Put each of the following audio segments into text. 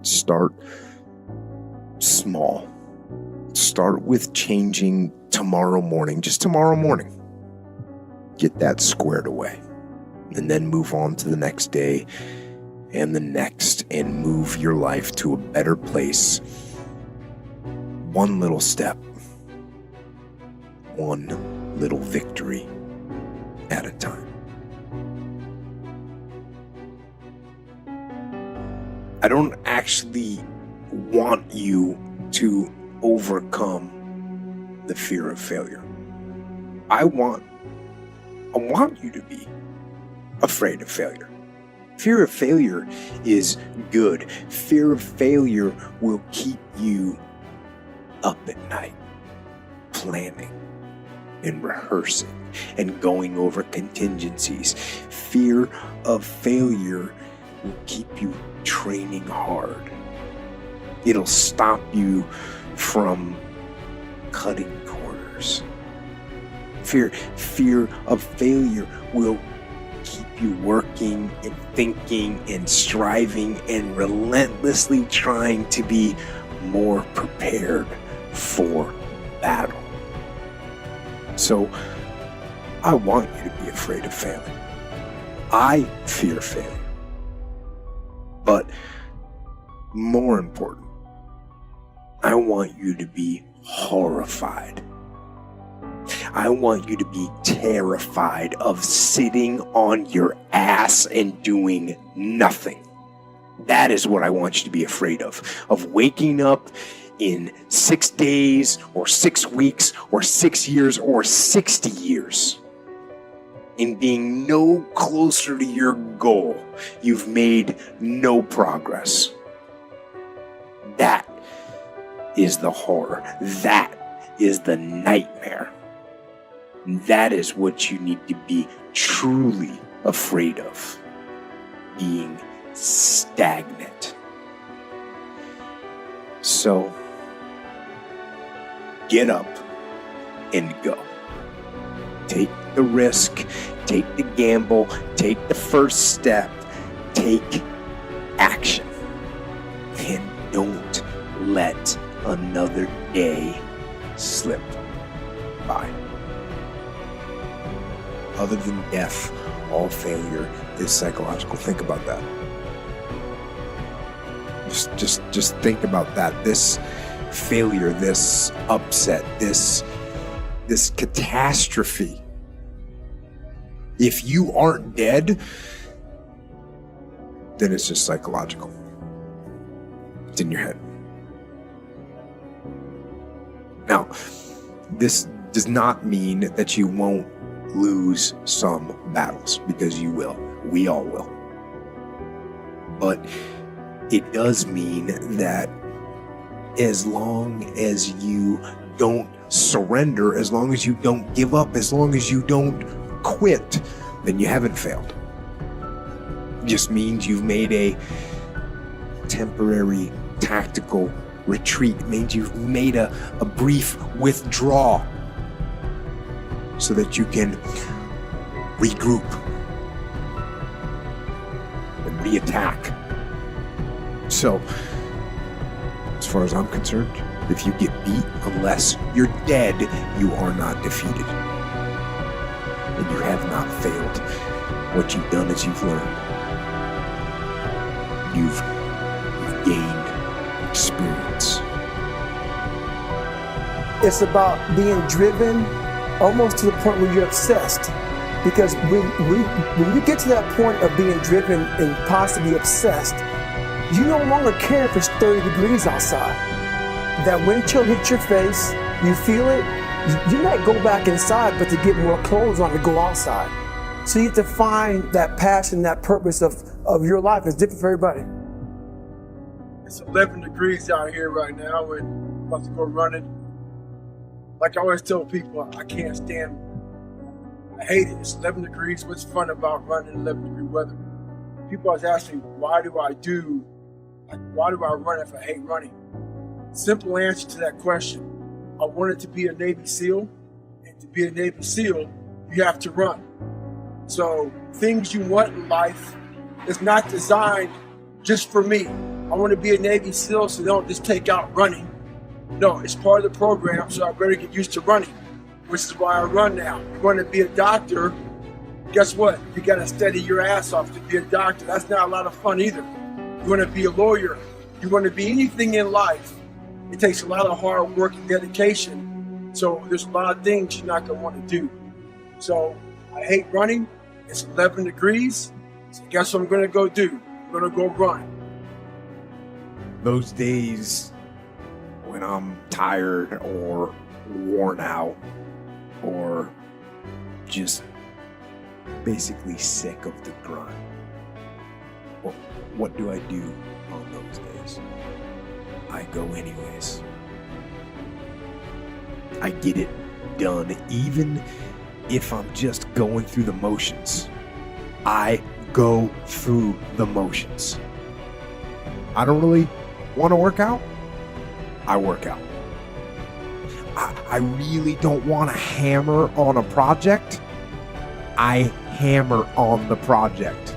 Start small. Start with changing tomorrow morning, just tomorrow morning. Get that squared away. And then move on to the next day and the next, and move your life to a better place. One little step. One little victory at a time. I don't actually want you to overcome the fear of failure. I want you to be afraid of failure. Fear of failure is good. Fear of failure will keep you up at night, planning and rehearsing and going over contingencies. Fear of failure will keep you training hard. It'll stop you from cutting corners. Fear of failure will keep you working and thinking and striving and relentlessly trying to be more prepared for battle. So I want you to be afraid of failing. I fear failure. But more important, I want you to be horrified. I want you to be terrified of sitting on your ass and doing nothing. That is what I want you to be afraid of waking up in 6 days or 6 weeks or 6 years or 60 years and being no closer to your goal. You've made no progress. That is the horror. That is the nightmare. That is what you need to be truly afraid of. Being stagnant. So, get up and go. Take the risk, take the gamble, take the first step, take action. And don't let another day slip by. Other than death, all failure is psychological. Think about that. Just think about that. This failure, this upset, this catastrophe. If you aren't dead, then it's just psychological. It's in your head. Now, this does not mean that you won't lose some battles, because you will. We all will. But it does mean that as long as you don't surrender, as long as you don't give up, as long as you don't quit, then you haven't failed. It just means you've made a temporary tactical retreat. It means you've made a brief withdrawal so that you can regroup and reattack. So, as far as I'm concerned, if you get beat, unless you're dead, you are not defeated. And you have not failed. What you've done is you've learned. You've gained experience. It's about being driven almost to the point where you're obsessed. Because when you get to that point of being driven and possibly obsessed, you no longer care if it's 30 degrees outside. That wind chill hits your face, you feel it, you might go back inside, but to get more clothes on to go outside. So you have to find that passion, that purpose of your life. It's different for everybody. It's 11 degrees out here right now and I'm about to go running. Like I always tell people, I can't stand, I hate it. It's 11 degrees. What's fun about running in 11 degree weather? People always ask me, why do I run if I hate running? Simple answer to that question. I wanted to be a Navy SEAL, and to be a Navy SEAL, you have to run. So things you want in life is not designed just for me. I want to be a Navy SEAL, so they don't just take out running. No, it's part of the program, so I better get used to running, which is why I run now. You want to be a doctor, guess what? You got to study your ass off to be a doctor. That's not a lot of fun either. You want to be a lawyer. You want to be anything in life. It takes a lot of hard work and dedication. So there's a lot of things you're not going to want to do. So I hate running. It's 11 degrees. So guess what I'm going to go do? I'm going to go run. Those days when I'm tired or worn out or just basically sick of the grind, well, what do I do on those days? I go anyways. I get it done, even if I'm just going through the motions. I go through the motions. I don't really want to work out. I work out. I really don't want to hammer on a project. I hammer on the project.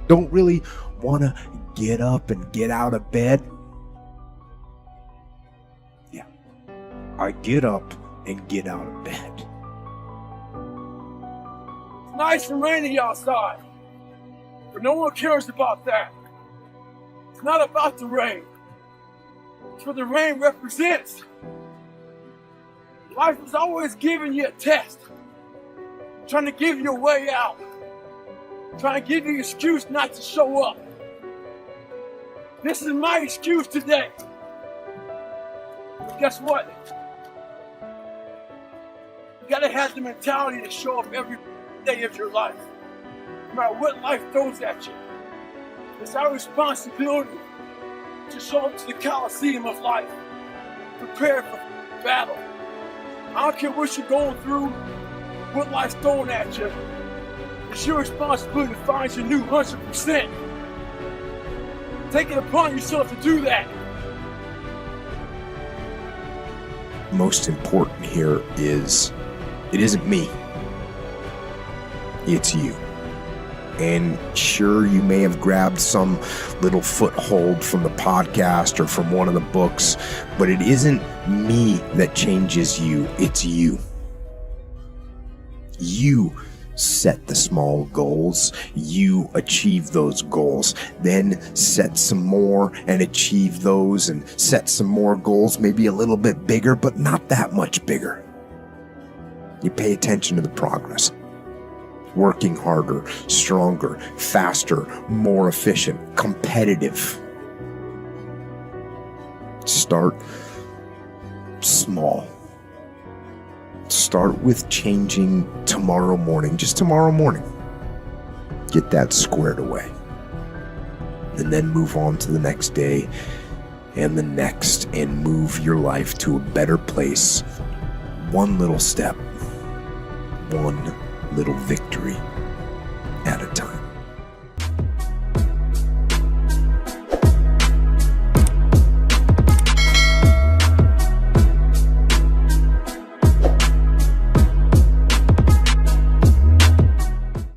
Don't really want to get up and get out of bed. Yeah, I get up and get out of bed. It's nice and rainy outside, but no one cares about that. It's not about the rain. It's what the rain represents. Life is always giving you a test, trying to give you a way out, trying to give you an excuse not to show up. This is my excuse today. But guess what? You gotta have the mentality to show up every day of your life, no matter what life throws at you. It's our responsibility to show up to the Coliseum of life, prepare for battle. I don't care what you're going through, what life's throwing at you. It's your responsibility to find your new 100%. Take it upon yourself to do that. Most important here is, it isn't me. It's you. And sure, you may have grabbed some little foothold from the podcast or from one of the books, but it isn't me that changes you. It's you. You set the small goals. You achieve those goals. Then set some more and achieve those, and set some more goals, maybe a little bit bigger, but not that much bigger. You pay attention to the progress. Working harder, stronger, faster, more efficient, competitive. Start small. Start with changing tomorrow morning, just tomorrow morning. Get that squared away. And then move on to the next day and the next, and move your life to a better place. One little step, one little victory at a time.